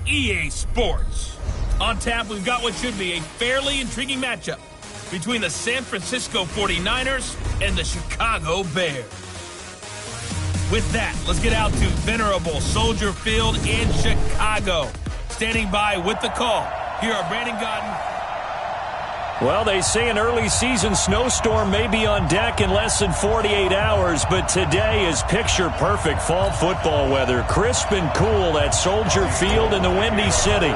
EA Sports. On tap, we've got what should be a fairly intriguing matchup between the San Francisco 49ers and the Chicago Bears. With that, let's get out to venerable Soldier Field in Chicago. Standing by with the call, here are Brandon Godden. Well, they say an early season snowstorm may be on deck in less than 48 hours, but today is picture-perfect fall football weather. Crisp and cool at Soldier Field in the Windy City.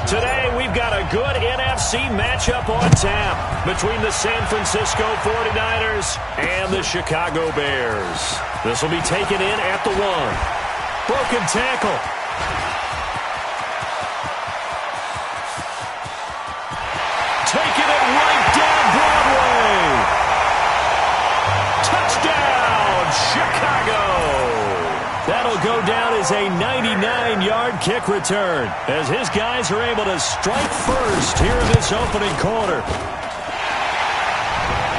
Today, we've got a good NFC matchup on tap between the San Francisco 49ers and the Chicago Bears. This will be taken in at the 1. Broken tackle. Taking it right down Broadway. Touchdown, Chicago. That'll go down as a 99-yard kick return as his guys are able to strike first here in this opening quarter.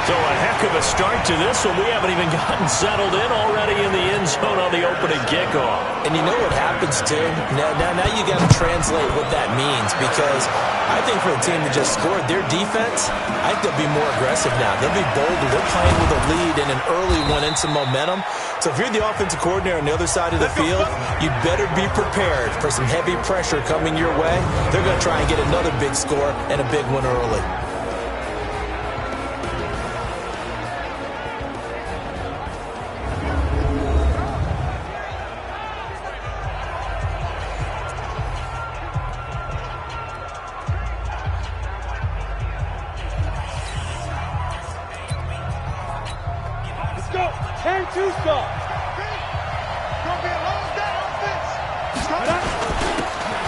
So a heck of a start to this one. We haven't even gotten settled in already in the end zone on the opening kickoff. And you know what happens, too? Now you got to translate what that means, because I think for the team that just scored, their defense, I think they'll be more aggressive now. They'll be bolder. They're playing with a lead and an early one and some momentum. So if you're the offensive coordinator on the other side of the field, you better be prepared for some heavy pressure coming your way. They're going to try and get another big score and a big one early.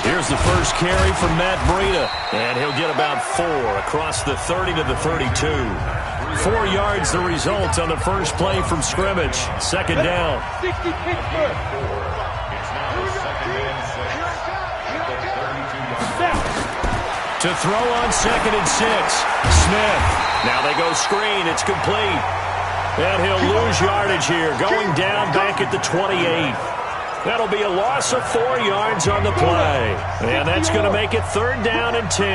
Here's the first carry from Matt Breida, and he'll get about 4 across the 30 to the 32. 4 yards the result on the first play from scrimmage. Second down. To throw on 2nd and 6. Smith. Now they go screen. It's complete. And he'll lose yardage here, going down back at the 28. That'll be a loss of 4 yards on the play. And that's going to make it 3rd down and 10.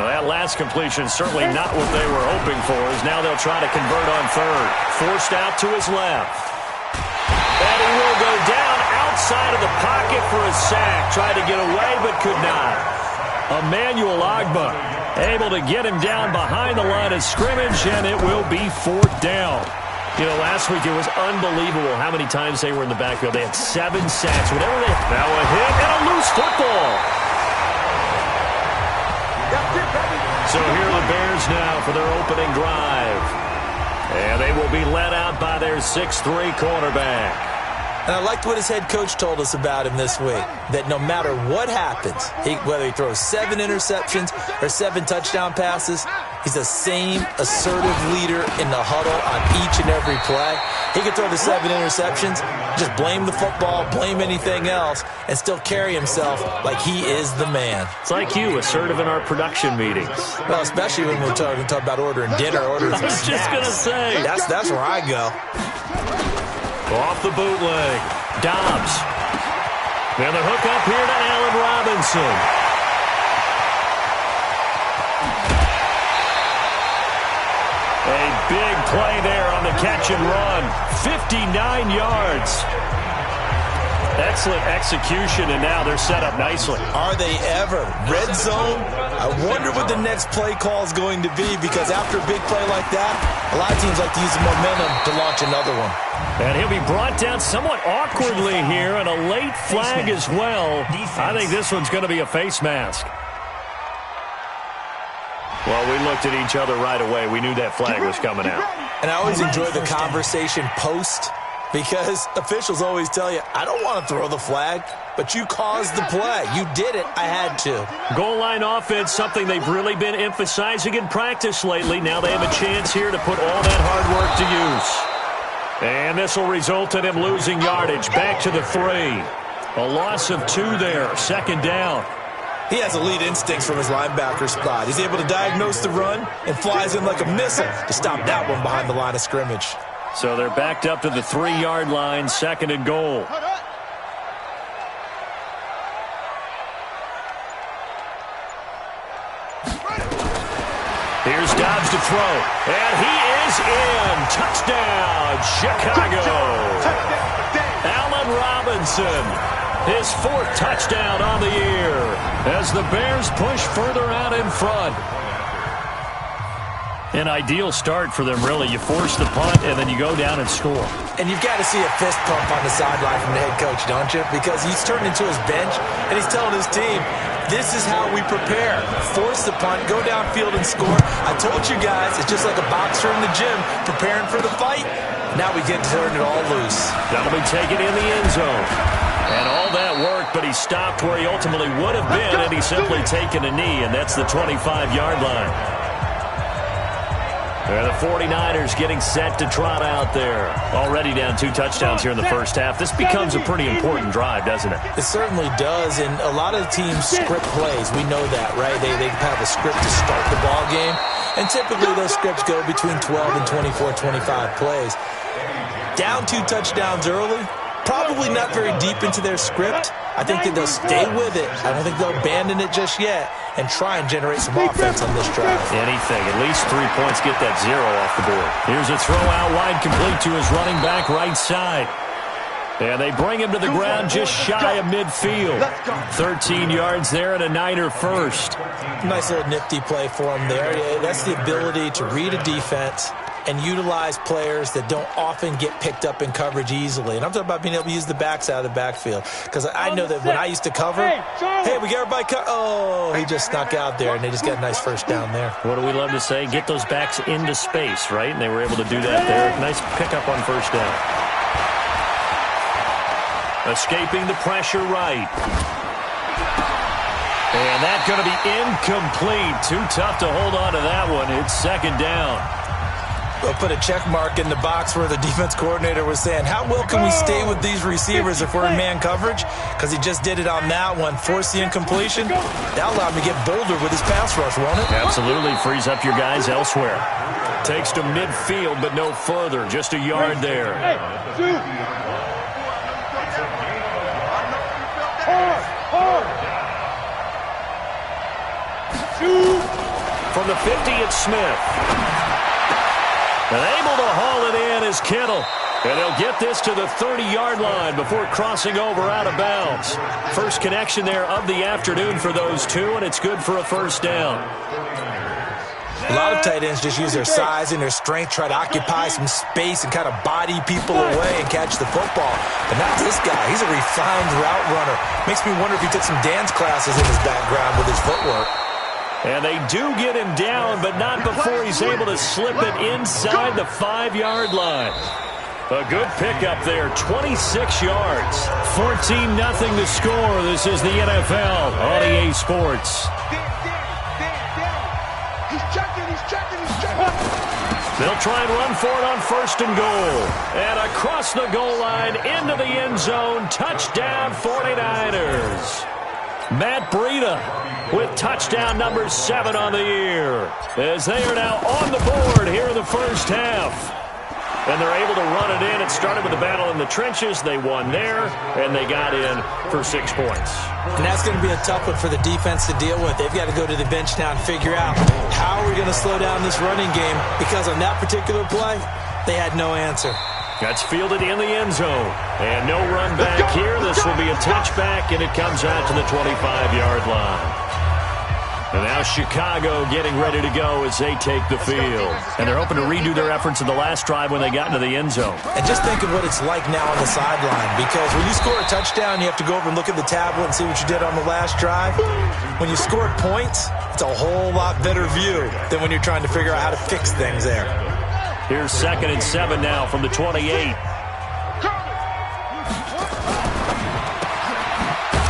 Well, that last completion is certainly not what they were hoping for, as now they'll try to convert on 3rd. Forced out to his left. And he will go down outside of the pocket for a sack. Tried to get away, but could not. Emmanuel Ogbah able to get him down behind the line of scrimmage, and it will be 4th down. You know, last week it was unbelievable how many times they were in the backfield. They had 7 sacks. Whatever they had. Now a hit and a loose football. So here are the Bears now for their opening drive. And they will be led out by their 6'3" cornerback. And I liked what his head coach told us about him this week, that no matter what happens, whether he throws 7 interceptions or 7 touchdown passes, he's the same assertive leader in the huddle on each and every play. He can throw the 7 interceptions, just blame the football, blame anything else, and still carry himself like he is the man. It's like you, assertive in our production meetings. Well, especially when we're talking about ordering dinner, ordering some snacks. I was just going to say. That's where I go. Off the bootleg. Dobbs. And the hook up here to Allen Robinson. A big play there on the catch and run. 59 yards. Excellent execution, and now they're set up nicely. Are they ever? Red zone? I wonder what the next play call is going to be, because after a big play like that, a lot of teams like to use the momentum to launch another one. And he'll be brought down somewhat awkwardly here, and a late flag as well. I think this one's going to be a face mask. Well, we looked at each other right away. We knew that flag was coming out. And I always enjoy the conversation post, because officials always tell you, I don't want to throw the flag, but you caused the play. You did it. I had to. Goal line offense, something they've really been emphasizing in practice lately. Now they have a chance here to put all that hard work to use. And this will result in him losing yardage. Back to the 3. A loss of 2 there. 2nd down. He has elite instincts from his linebacker spot. He's able to diagnose the run and flies in like a missile to stop that one behind the line of scrimmage. So they're backed up to the 3-yard line, 2nd and goal. Here's Dobbs to throw, and he is in. Touchdown, Chicago. Allen Robinson, his 4th touchdown on the year as the Bears push further out in front. An ideal start for them, really. You force the punt, and then you go down and score. And you've got to see a fist pump on the sideline from the head coach, don't you? Because he's turned into his bench, and he's telling his team, this is how we prepare. Force the punt, go downfield and score. I told you guys, it's just like a boxer in the gym preparing for the fight. Now we get to turn it all loose. That'll be taken in the end zone. And all that worked, but he stopped where he ultimately would have been, and he's simply taken a knee, and that's the 25-yard line. And the 49ers getting set to trot out there. Already down 2 touchdowns here in the first half. This becomes a pretty important drive, doesn't it? It certainly does, and a lot of the teams script plays. We know that, right? They have a script to start the ball game, and typically those scripts go between 12 and 24, 25 plays. Down 2 touchdowns early, probably not very deep into their script. I think that they'll stay with it. I don't think they'll abandon it just yet and try and generate some offense on this drive. Anything. At least 3 points, get that 0 off the board. Here's a throw out wide, complete to his running back right side. And they bring him to the ground just shy of midfield. 13 yards there and a Niner first. Nice little nifty play for him there. Yeah, that's the ability to read a defense and utilize players that don't often get picked up in coverage easily. And I'm talking about being able to use the backs out of the backfield. Because I know that when I used to cover, hey, we got everybody oh, he just snuck out there, and they just got a nice first down there. What do we love to say? Get those backs into space, right? And they were able to do that there. Nice pickup on first down. Escaping the pressure right. And that's going to be incomplete. Too tough to hold on to that one. It's second down. We'll put a check mark in the box where the defense coordinator was saying, how well can we stay with these receivers if we're in man coverage? Because he just did it on that one. Force the incompletion. That allowed him to get bolder with his pass rush, won't it? Absolutely. Frees up your guys elsewhere. Takes to midfield, but no further. Just a yard there. From the 50, it's Smith. And able to haul it in is Kittle. And they'll get this to the 30-yard line before crossing over out of bounds. First connection there of the afternoon for those two, and it's good for a first down. A lot of tight ends just use their size and their strength, try to occupy some space and kind of body people away and catch the football. But not this guy. He's a refined route runner. Makes me wonder if he took some dance classes in his background with his footwork. And they do get him down, but not before he's able to slip it inside the 5-yard line. A good pickup there, 26 yards. 14-0 to score. This is the NFL on EA Sports. He's checking. They'll try and run for it on first and goal. And across the goal line, into the end zone, touchdown 49ers. Matt Breida with touchdown number 7 on the year, as they are now on the board here in the first half. And they're able to run it in. It started with a battle in the trenches. They won there, and they got in for 6 points. And that's going to be a tough one for the defense to deal with. They've got to go to the bench now and figure out how are we going to slow down this running game, because on that particular play, they had no answer. That's fielded in the end zone. And no run back here. This will be a touchback, and it comes out to the 25-yard line. And now Chicago getting ready to go as they take the field. And they're hoping to redo their efforts in the last drive when they got into the end zone. And just think of what it's like now on the sideline, because when you score a touchdown, you have to go over and look at the tablet and see what you did on the last drive. When you score points, it's a whole lot better view than when you're trying to figure out how to fix things there. Here's 2nd and 7 now from the 28.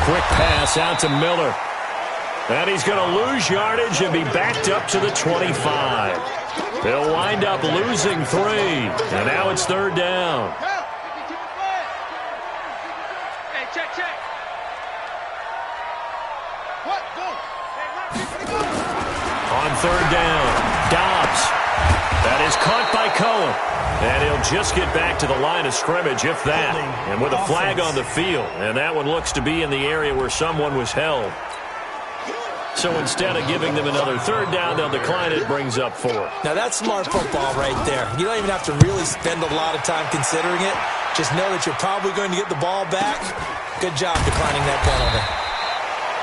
Quick pass out to Miller. And he's going to lose yardage and be backed up to the 25. They'll wind up losing 3. And now it's 3rd down. Hey, check. What? Go. On 3rd down, Dobbs. That is caught by Cohen. And he'll just get back to the line of scrimmage, if that. And with a flag on the field. And that one looks to be in the area where someone was held. So instead of giving them another third down, they'll decline it. Brings up 4. Now, that's smart football right there. You don't even have to really spend a lot of time considering it. Just know that you're probably going to get the ball back. Good job declining that penalty.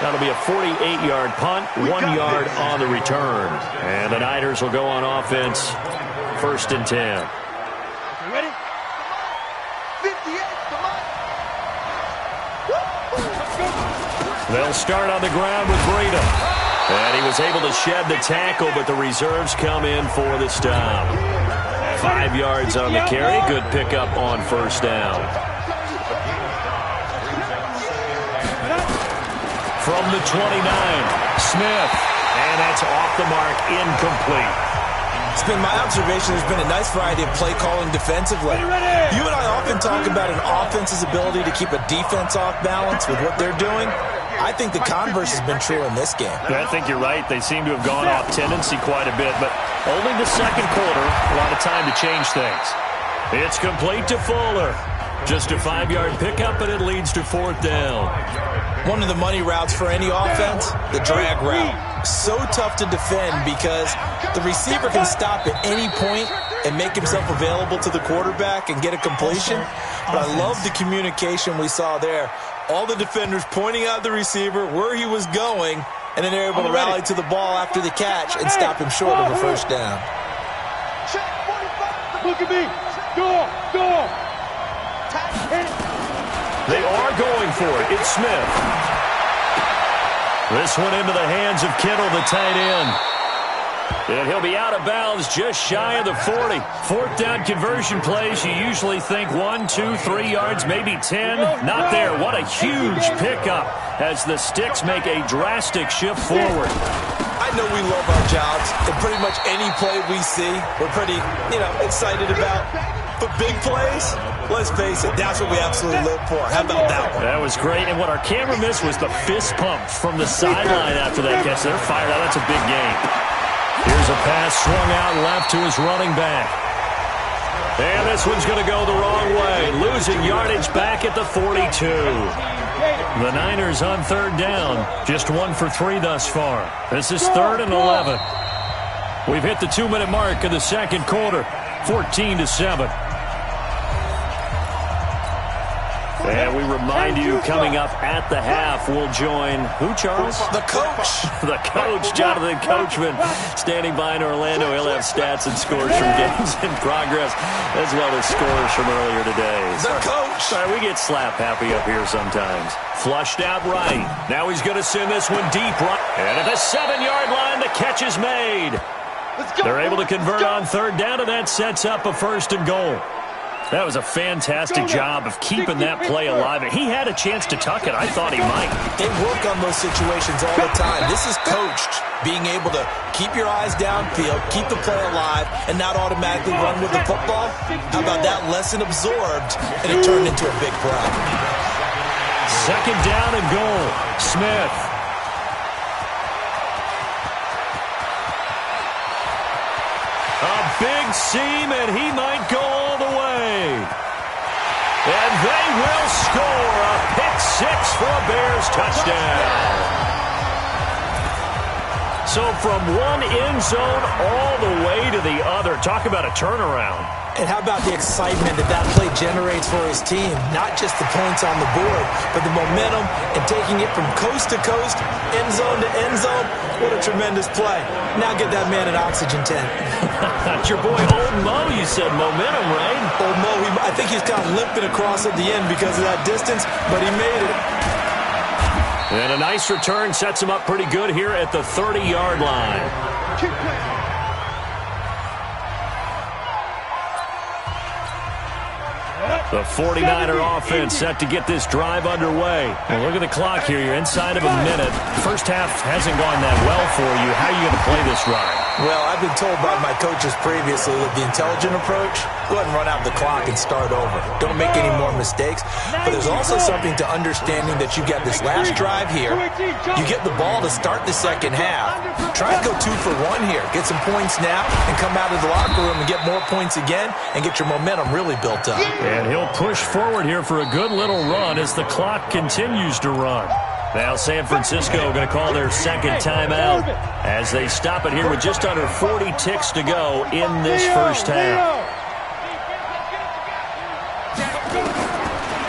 That'll be a 48-yard punt, 1 yard on the return. And the Niners will go on offense, 1st and 10. Ready? 58, come on. They'll start on the ground with Breida. And he was able to shed the tackle, but the reserves come in for the stop. 5 yards on the carry. Good pickup on 1st down. From the 29, Smith. And that's off the mark, incomplete. It's been my observation there's been a nice variety of play calling defensively. You and I often talk about an offense's ability to keep a defense off balance with what they're doing. I think the converse has been true in this game. I think you're right. They seem to have gone off tendency quite a bit, but only the second quarter, a lot of time to change things. It's complete to Fuller. Just a 5-yard pickup, but it leads to 4th down. One of the money routes for any offense, the drag route. So tough to defend because the receiver can stop at any point and make himself available to the quarterback and get a completion. But I love the communication we saw there. All the defenders pointing out the receiver, where he was going, and then they're able to rally to the ball after the catch and stop him short of a 1st down. Look at me. Go. They are going for it. It's Smith. This one into the hands of Kittle, the tight end. And he'll be out of bounds just shy of the 40. 4th down conversion plays, you usually think 1, 2, 3 yards, maybe 10. Not there. What a huge pickup as the Sticks make a drastic shift forward. I know we love our jobs, and pretty much any play we see, we're pretty, excited about. But big plays, let's face it, that's what we absolutely live for. How about that one? That was great, and what our camera missed was the fist pump from the sideline after that catch. They're fired out. That's a big game. Here's a pass swung out left to his running back. And this one's going to go the wrong way. Losing yardage back at the 42. The Niners on 3rd down. Just 1 for 3 thus far. This is 3rd and 11. We've hit the 2-minute mark of the second quarter. 14-7. And we remind you, coming up at the half, we'll join who, Charles? The coach. The coach, Jonathan Coachman, standing by in Orlando. He'll have stats and scores from games in progress, as well as scores from earlier today. The coach. Sorry, we get slap happy up here sometimes. Flushed out right. Now he's going to send this one deep right. And at the 7-yard line, the catch is made. They're able to convert on 3rd down, and that sets up a 1st and goal. That was a fantastic job of keeping that play alive. He had a chance to tuck it. I thought he might. They work on those situations all the time. This is coached, being able to keep your eyes downfield, keep the play alive, and not automatically run with the football. How about that lesson absorbed, and it turned into a big play. 2nd down and goal. Smith. A big seam, and he might go all the way. And they will score a pick-6 for a Bears touchdown. So from one end zone all the way to the other. Talk about a turnaround. And how about the excitement that play generates for his team? Not just the points on the board, but the momentum and taking it from coast to coast, end zone to end zone. What a tremendous play. Now get that man an oxygen tent. That's your boy Old Mo, you said. Momentum, right? Old Mo, I think he's kind of limping across at the end because of that distance, but he made it. And a nice return sets him up pretty good here at the 30-yard line. The 49er offense set to get this drive underway. Well, look at the clock here. You're inside of a minute. First half hasn't gone that well for you. How are you going to play this drive? Well, I've been told by my coaches previously that the intelligent approach, go ahead and run out the clock and start over. Don't make any more mistakes. But there's also something to understanding that you got this last drive here. You get the ball to start the second half. Try and go 2 for 1 here. Get some points now and come out of the locker room and get more points again and get your momentum really built up. And he'll push forward here for a good little run as the clock continues to run. Now San Francisco going to call their second timeout as they stop it here with just under 40 ticks to go in this first half.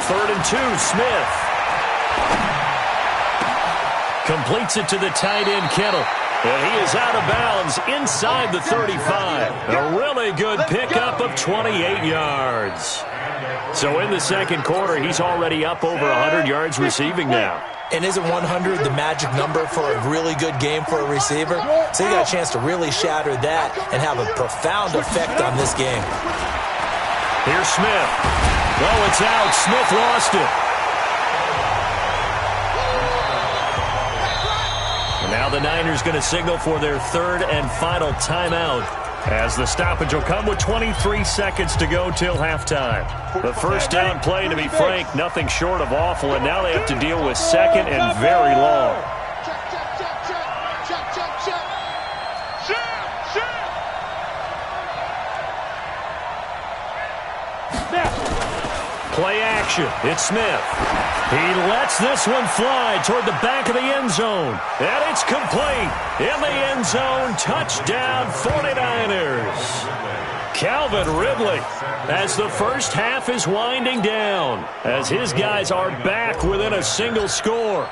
3rd and 2, Smith. Completes it to the tight end, Kittle. And he is out of bounds inside the 35. A really good pickup of 28 yards. So in the second quarter, he's already up over 100 yards receiving now. And isn't 100 the magic number for a really good game for a receiver? So he got a chance to really shatter that and have a profound effect on this game. Here's Smith. Oh, it's out. Smith lost it. And now the Niners going to signal for their 3rd and final timeout, as the stoppage will come with 23 seconds to go till halftime. The first down play, to be frank, nothing short of awful, and now they have to deal with 2nd and very long. Play action. It's Smith. He lets this one fly toward the back of the end zone. And it's complete. In the end zone, touchdown 49ers. Calvin Ridley, as the first half is winding down, as his guys are back within a single score.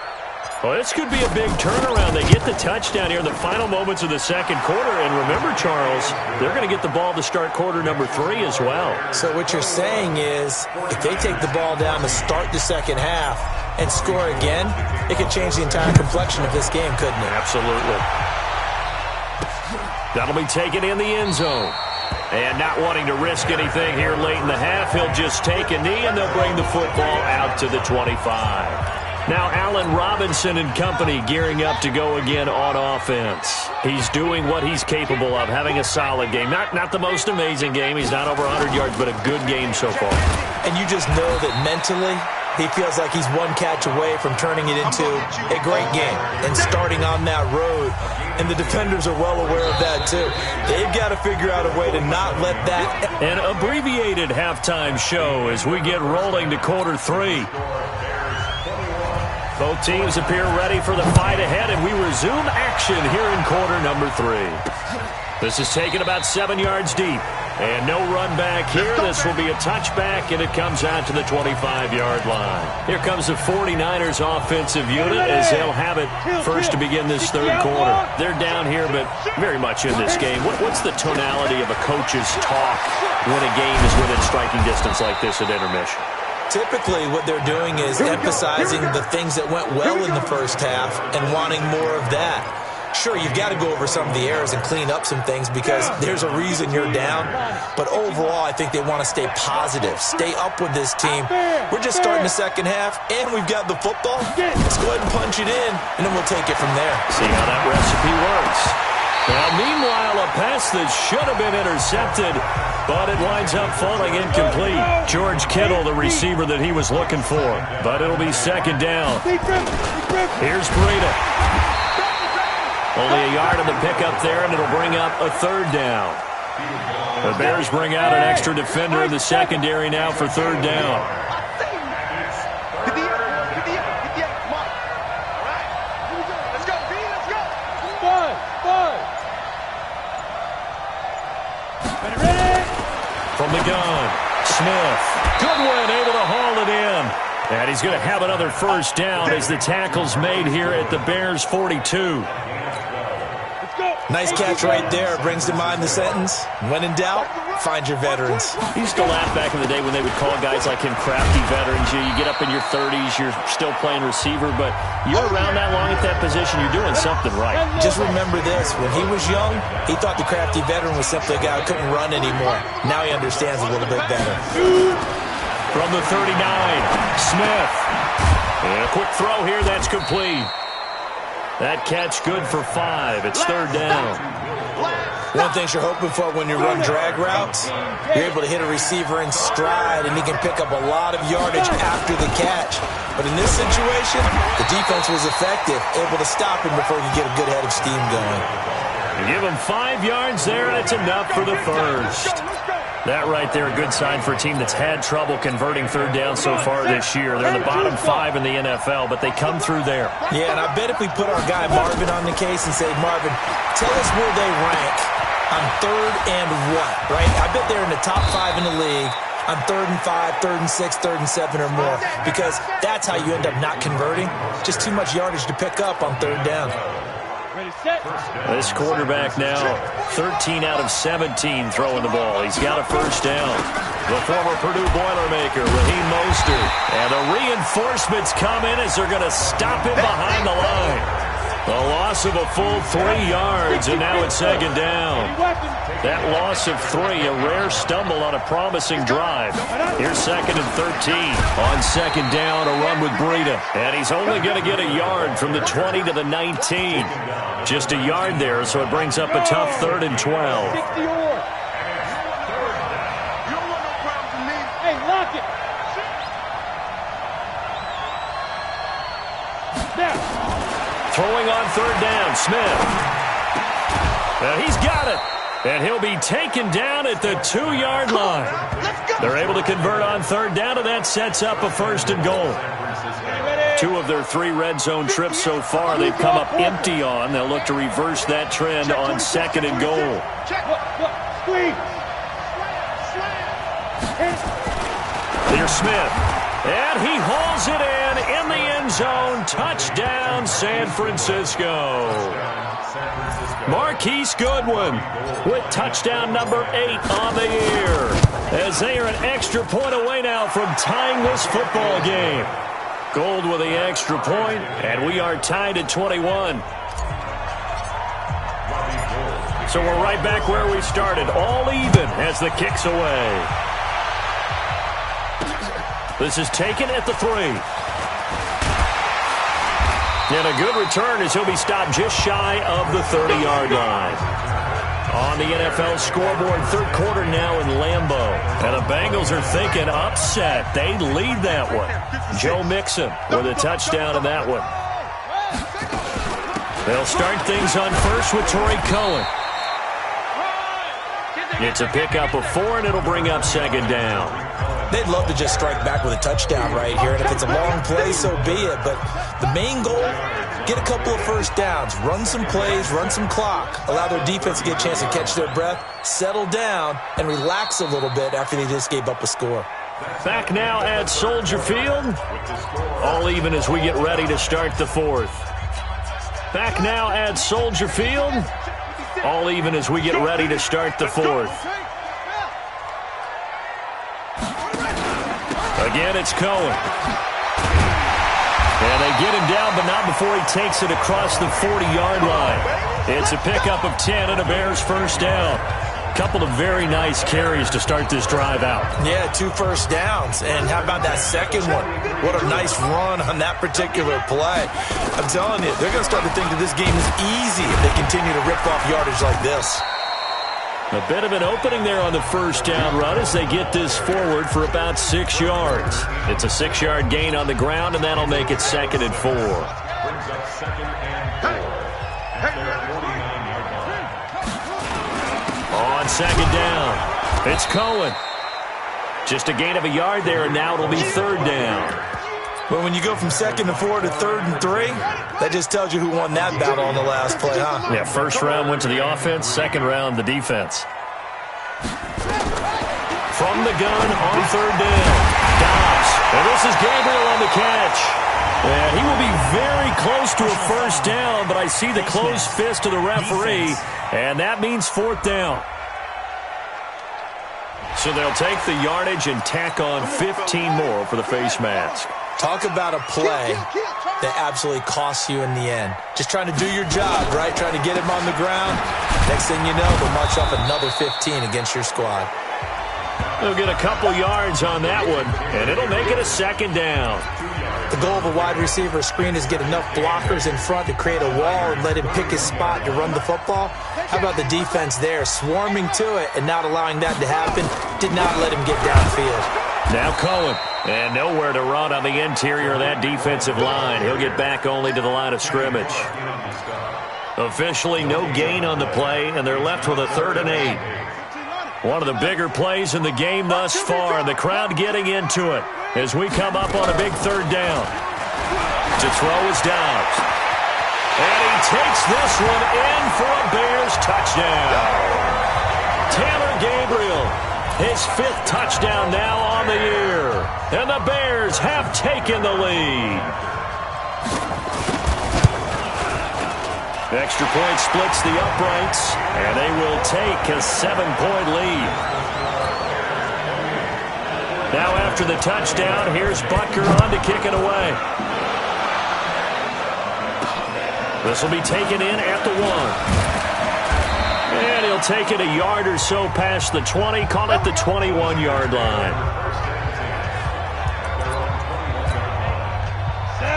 Well, this could be a big turnaround. They get the touchdown here in the final moments of the second quarter. And remember, Charles, they're going to get the ball to start quarter number 3 as well. So what you're saying is, if they take the ball down to start the second half and score again, it could change the entire complexion of this game, couldn't it? Absolutely. That'll be taken in the end zone. And not wanting to risk anything here late in the half, he'll just take a knee, and they'll bring the football out to the 25. Now Allen Robinson and company gearing up to go again on offense. He's doing what he's capable of, having a solid game. Not the most amazing game. He's not over 100 yards, but a good game so far. And you just know that mentally, he feels like he's one catch away from turning it into a great game and starting on that road. And the defenders are well aware of that, too. They've got to figure out a way to not let that. An abbreviated halftime show as we get rolling to quarter 3. Both teams appear ready for the fight ahead, and we resume action here in quarter number 3. This is taken about 7 yards deep. And no run back here. This will be a touchback, and it comes out to the 25-yard line. Here comes the 49ers offensive unit as they'll have it first to begin this third quarter. They're down here, but very much in this game. What's the tonality of a coach's talk when a game is within striking distance like this at intermission? Typically, what they're doing is emphasizing the things that went well in the first half and wanting more of that. Sure, you've got to go over some of the errors and clean up some things because there's a reason you're down. But overall, I think they want to stay positive, stay up with this team. We're just starting the second half, and we've got the football. Let's go ahead and punch it in, and then we'll take it from there. See how that recipe works. Now, meanwhile, a pass that should have been intercepted, but it winds up falling incomplete. George Kittle, the receiver that he was looking for. But it'll be second down. Here's Breida. Only a yard of the pickup there, and it'll bring up a third down. The Bears bring out an extra defender in the secondary now for third down. From the gun, Smith. Goodwin able to haul it in. And he's going to have another first down as the tackle's made here at the Bears' 42. Nice catch right there. Brings to mind the sentence, when in doubt, find your veterans. He used to laugh back in the day when they would call guys like him crafty veterans. You get up in your 30s, you're still playing receiver, but you're around that long at that position, you're doing something right. Just remember this, when he was young, he thought the crafty veteran was simply a guy who couldn't run anymore. Now he understands a little bit better. From the 39, Smith. And a quick throw here, that's complete. That catch good for 5. It's third down. One thing you're hoping for when you run drag routes, you're able to hit a receiver in stride, and he can pick up a lot of yardage after the catch. But in this situation, the defense was effective, able to stop him before he could get a good head of steam going. You give him 5 yards there, and it's enough for the first. That right there, a good sign for a team that's had trouble converting third down so far this year. They're in the bottom 5 in the NFL, but they come through there. Yeah, and I bet if we put our guy Marvin on the case and say, Marvin, tell us where they rank on third and what, right? I bet they're in the top 5 in the league on 3rd and 5, 3rd and 6, 3rd and 7 or more, because that's how you end up not converting. Just too much yardage to pick up on third down. This quarterback now 13 out of 17 throwing the ball. He's got a first down. The former Purdue Boilermaker, Raheem Mostert. And the reinforcements come in as they're going to stop him behind the line. A loss of a full 3 yards, and now it's second down. That loss of 3, a rare stumble on a promising drive. Here's 2nd and 13. On second down, a run with Breida. And he's only going to get a yard from the 20 to the 19. Just a yard there, so it brings up a tough 3rd and 12. Hey, lock it. Now. Throwing on third down, Smith. And he's got it. And he'll be taken down at the 2-yard line. They're able to convert on third down, and that sets up a 1st and goal. 2 of their 3 red zone trips so far they've come up empty on. They'll look to reverse that trend on 2nd and goal. Here's Smith. And he hauls it in the end zone. Touchdown, San Francisco. Marquise Goodwin with touchdown number 8 on the year, as they are an extra point away now from tying this football game. Gold with the extra point, and we are tied at 21. So we're right back where we started, all even as the kick's away. This is taken at the 3. And a good return as he'll be stopped just shy of the 30-yard line. On the NFL scoreboard, 3rd quarter now in Lambeau. And the Bengals are thinking upset. They lead that one. Joe Mixon with a touchdown in that one. They'll start things on first with Torrey Cohen. It's a pickup of 4, and it'll bring up 2nd down. They'd love to just strike back with a touchdown right here, and if it's a long play, so be it. But the main goal, get a couple of first downs, run some plays, run some clock, allow their defense to get a chance to catch their breath, settle down, and relax a little bit after they just gave up a score. Back now at Soldier Field. All even as we get ready to start the 4th. Back now at Soldier Field. All even as we get ready to start the 4th. Again, it's Cohen. And they get him down, but not before he takes it across the 40-yard line. It's a pickup of 10 and a Bears first down. Couple of very nice carries to start this drive out. Yeah, 2 first downs. And how about that second one? What a nice run on that particular play. I'm telling you, they're going to start to think that this game is easy if they continue to rip off yardage like this. A bit of an opening there on the first down run as they get this forward for about 6 yards. It's a 6-yard gain on the ground, and that'll make it 2nd and 4. On 2nd down, it's Cohen. Just a gain of a yard there, and now it'll be 3rd down. Well, when you go from 2nd and 4 to 3rd and 3, that just tells you who won that battle on the last play, huh? Yeah, first round went to the offense, second round the defense. From the gun on 3rd down, Dobbs. And this is Gabriel on the catch. And he will be very close to a first down, but I see the closed fist of the referee, and that means 4th down. So they'll take the yardage and tack on 15 more for the face mask. Talk about a play that absolutely costs you in the end. Just trying to do your job, right? Trying to get him on the ground. Next thing you know, they'll march off another 15 against your squad. They'll get a couple yards on that one, and it'll make it a 2nd down. The goal of a wide receiver screen is get enough blockers in front to create a wall and let him pick his spot to run the football. How about the defense there, swarming to it and not allowing that to happen? Did not let him get downfield. Now Cohen, and nowhere to run on the interior of that defensive line. He'll get back only to the line of scrimmage. Officially no gain on the play, and they're left with a 3rd and 8. One of the bigger plays in the game thus far. The crowd getting into it as we come up on a big third down. To throw is Dobbs. And he takes this one in for a Bears touchdown. Taylor Gabriel, his 5th touchdown now on the year. And the Bears have taken the lead. Extra point splits the uprights, and they will take a 7-point lead. Now after the touchdown, here's Butker on to kick it away. This will be taken in at the 1. And he'll take it a yard or so past the 20, call it the 21-yard line.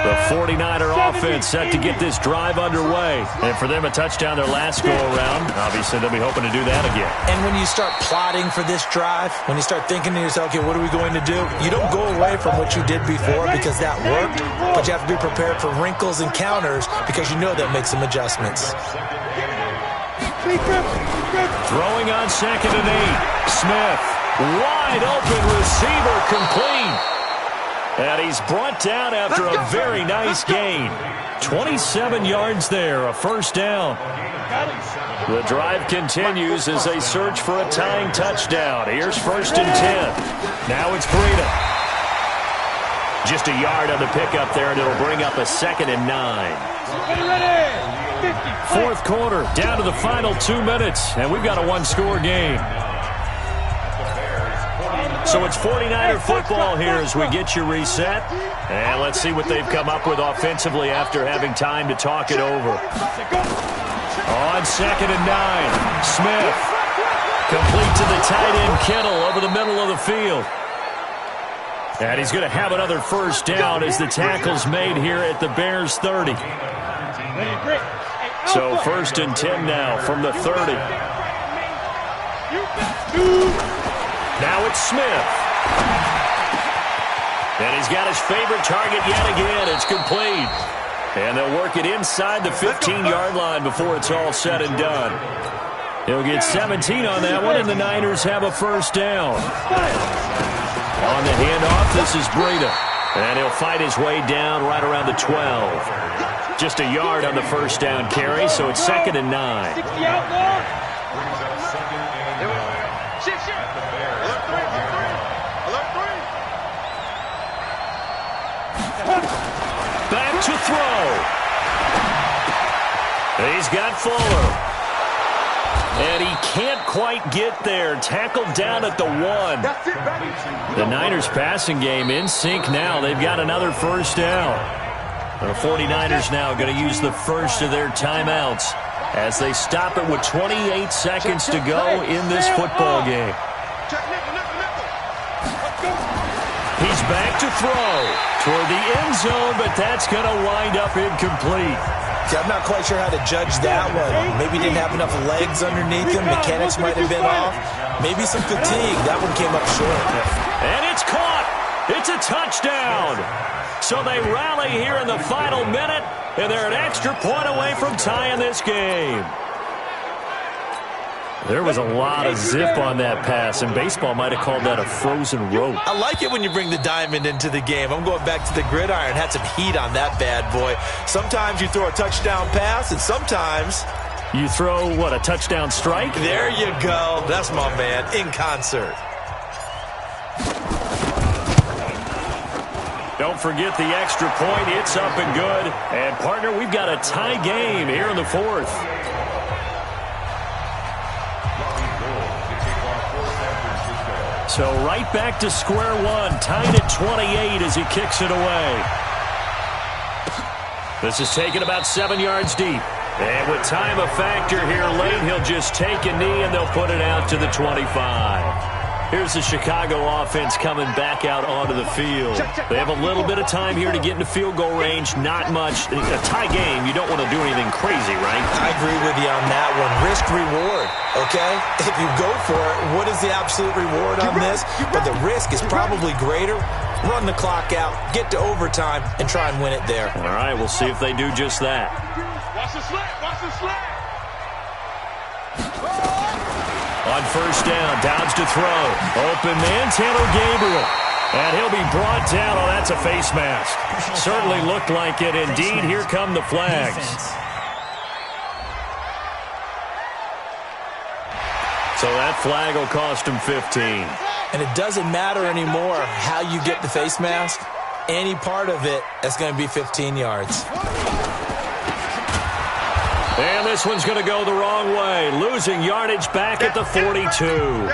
The 49er offense set to get this drive underway. And for them, a touchdown their last go-around. Obviously, they'll be hoping to do that again. And when you start plotting for this drive, when you start thinking to yourself, okay, what are we going to do? You don't go away from what you did before because that worked, but you have to be prepared for wrinkles and counters because you know that makes some adjustments. Throwing on 2nd and 8. Smith, wide open receiver, complete. And he's brought down after a very nice gain. 27 yards there, a first down. The drive continues as they search for a tying touchdown. Here's 1st and 10. Now it's Breida. Just a yard on the pickup there, and it'll bring up a 2nd and 9. 4th quarter, down to the final 2 minutes, and we've got a 1-score game. So it's 49er football here as we get you reset. And let's see what they've come up with offensively after having time to talk it over. On 2nd and 9, Smith. Complete to the tight end, Kittle, over the middle of the field. And he's going to have another first down as the tackle's made here at the Bears 30. So 1st and 10 now from the 30. Now it's Smith. And he's got his favorite target yet again. It's complete. And they'll work it inside the 15-yard line before it's all said and done. He'll get 17 on that one, and the Niners have a first down. On the handoff, this is Breida. And he'll fight his way down right around the 12. Just a yard on the first down carry, so it's 2nd and 9. Back to throw. He's got Fuller. And he can't quite get there. Tackled down at the 1. The Niners passing game in sync now. They've got another first down. The 49ers now going to use the first of their timeouts as they stop it with 28 seconds to go in this football game. He's back to throw toward the end zone, but that's going to wind up incomplete. See, I'm not quite sure how to judge that one. Maybe didn't have enough legs underneath him. Mechanics might have been off. Maybe some fatigue. That one came up short. And it's caught. It's a touchdown. So they rally here in the final minute, and they're an extra point away from tying this game. There was a lot of zip on that pass, and baseball might have called that a frozen rope. I like it when you bring the diamond into the game. I'm going back to the gridiron. Had some heat on that bad boy. Sometimes you throw a touchdown pass, and sometimes you throw, what, a touchdown strike? There you go. That's my man, in concert. Don't forget the extra point. It's up and good. And, partner, we've got a tie game here in the 4th. So right back to square one, tied at 28 as he kicks it away. This is taken about 7 yards deep. And with time a factor here late, he'll just take a knee and they'll put it out to the 25. Here's the Chicago offense coming back out onto the field. They have a little bit of time here to get into field goal range. Not much. A tie game, you don't want to do anything crazy, right? I agree with you on that one. Risk-reward, okay? If you go for it, what is the absolute reward on this? But the risk is probably greater. Run the clock out, get to overtime, and try and win it there. All right, we'll see if they do just that. Watch the slant. Watch the slant. On first down, Dobbs to throw. Open man, Taylor Gabriel. And he'll be brought down. Oh, that's a face mask. Certainly looked like it. Indeed, here come the flags. So that flag will cost him 15. And it doesn't matter anymore how you get the face mask. Any part of it is going to be 15 yards. And this one's going to go the wrong way. Losing yardage back at the 42.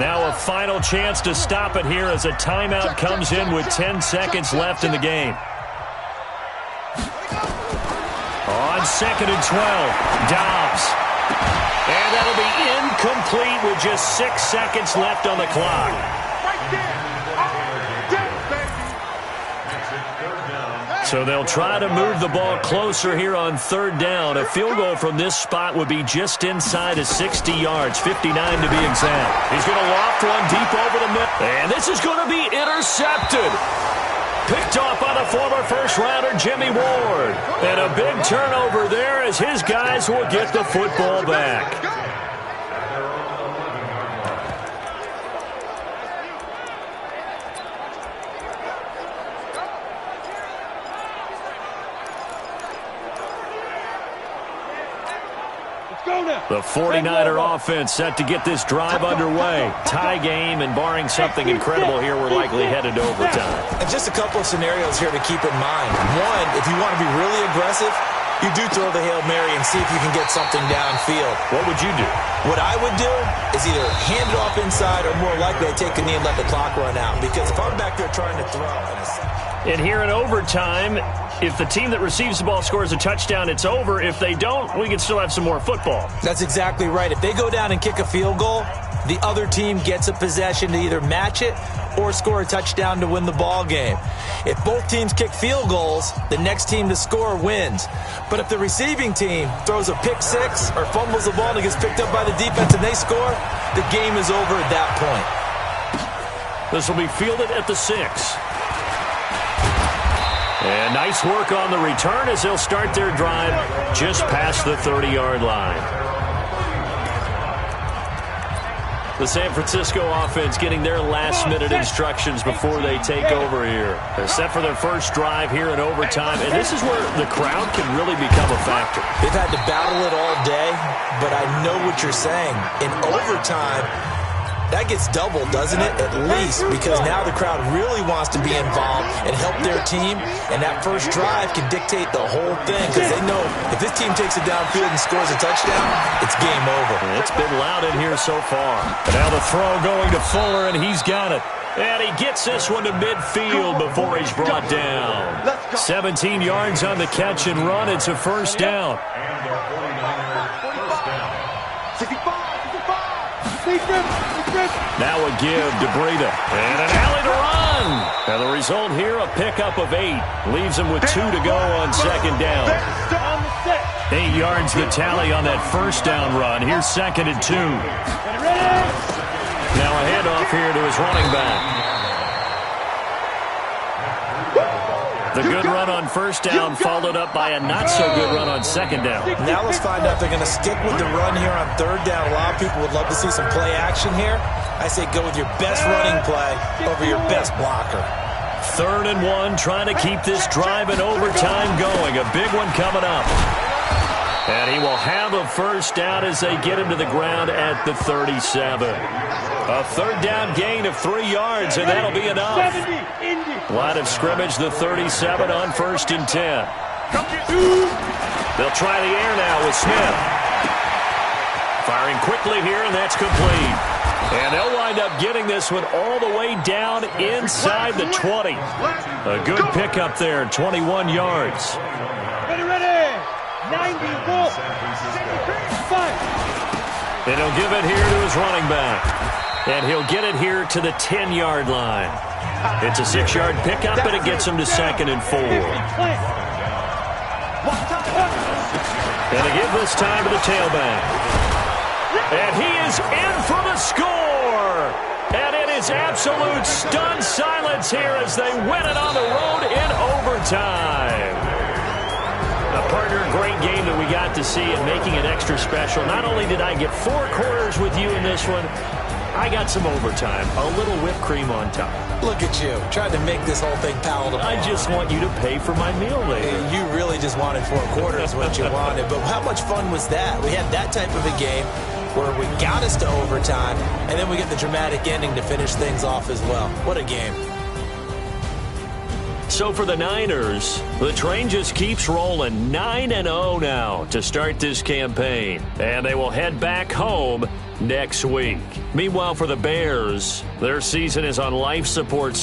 Now a final chance to stop it here as a timeout comes in with 10 seconds left in the game. On 2nd and 12, Dobbs. And that'll be incomplete with just 6 seconds left on the clock. So they'll try to move the ball closer here on 3rd down. A field goal from this spot would be just inside of 60 yards, 59 to be exact. He's going to loft one deep over the middle. And this is going to be intercepted. Picked off by the former first-rounder Jimmy Ward. And a big turnover there as his guys will get the football back. The 49er offense set to get this drive underway. Tie game, and barring something incredible here, we're likely headed to overtime. And just a couple of scenarios here to keep in mind. One, if you want to be really aggressive, you do throw the Hail Mary and see if you can get something downfield. What would you do? What I would do is either hand it off inside or more likely I take a knee and let the clock run out. Because if I'm back there trying to throw... And here in overtime, if the team that receives the ball scores a touchdown, it's over. If they don't, we can still have some more football. That's exactly right. If they go down and kick a field goal, the other team gets a possession to either match it or score a touchdown to win the ball game. If both teams kick field goals, the next team to score wins. But if the receiving team throws a pick six or fumbles the ball and it gets picked up by the defense and they score, the game is over at that point. This will be fielded at the 6. And nice work on the return as they'll start their drive just past the 30-yard line. The San Francisco offense getting their last-minute instructions before they take over here. They're set for their first drive here in overtime, and this is where the crowd can really become a factor. They've had to battle it all day, but I know what you're saying. In overtime, that gets doubled, doesn't it? At least, because now the crowd really wants to be involved and help their team, and that first drive can dictate the whole thing because they know if this team takes it downfield and scores a touchdown, it's game over. It's been loud in here so far. But now the throw going to Fuller, and he's got it. And he gets this one to midfield before he's brought down. 17 yards on the catch and run. It's a first down. Now a give to Breida. And an alley to run. And the result here, a pickup of 8. Leaves him with 2 to go on 2nd down. 8 yards the tally on that first down run. Here's 2nd and 2. Now a handoff here to his running back. The good run on first down followed up by a not-so-good run on 2nd down. Now let's find out if they're going to stick with the run here on 3rd down. A lot of people would love to see some play action here. I say go with your best running play over your best blocker. 3rd and 1, trying to keep this drive in overtime going. A big one coming up. And he will have a first down as they get him to the ground at the 37. A 3rd down gain of 3 yards, and that'll be enough. Line of scrimmage, the 37 on 1st and 10. They'll try the air now with Smith. Firing quickly here, and that's complete. And they'll wind up getting this one all the way down inside the 20. A good pickup there, 21 yards. Ready. 94. 5. And he'll give it here to his running back. And he'll get it here to the 10-yard line. It's a 6-yard pickup, but it gets him to 2nd and 4. And they give this time to the tailback. And he is in for the score. And it is absolute stunned silence here as they win it on the road in overtime. Partner, great game that we got to see and making it extra special. Not only did I get 4 quarters with you in this one, I got some overtime, a little whipped cream on top. Look at you, trying to make this whole thing palatable. I just want you to pay for my meal later. You really just wanted 4 quarters, what you wanted. But how much fun was that? We had that type of a game where we got us to overtime, and then we get the dramatic ending to finish things off as well. What a game. So for the Niners, the train just keeps rolling 9-0 now to start this campaign. And they will head back home next week. Meanwhile, for the Bears, their season is on life support.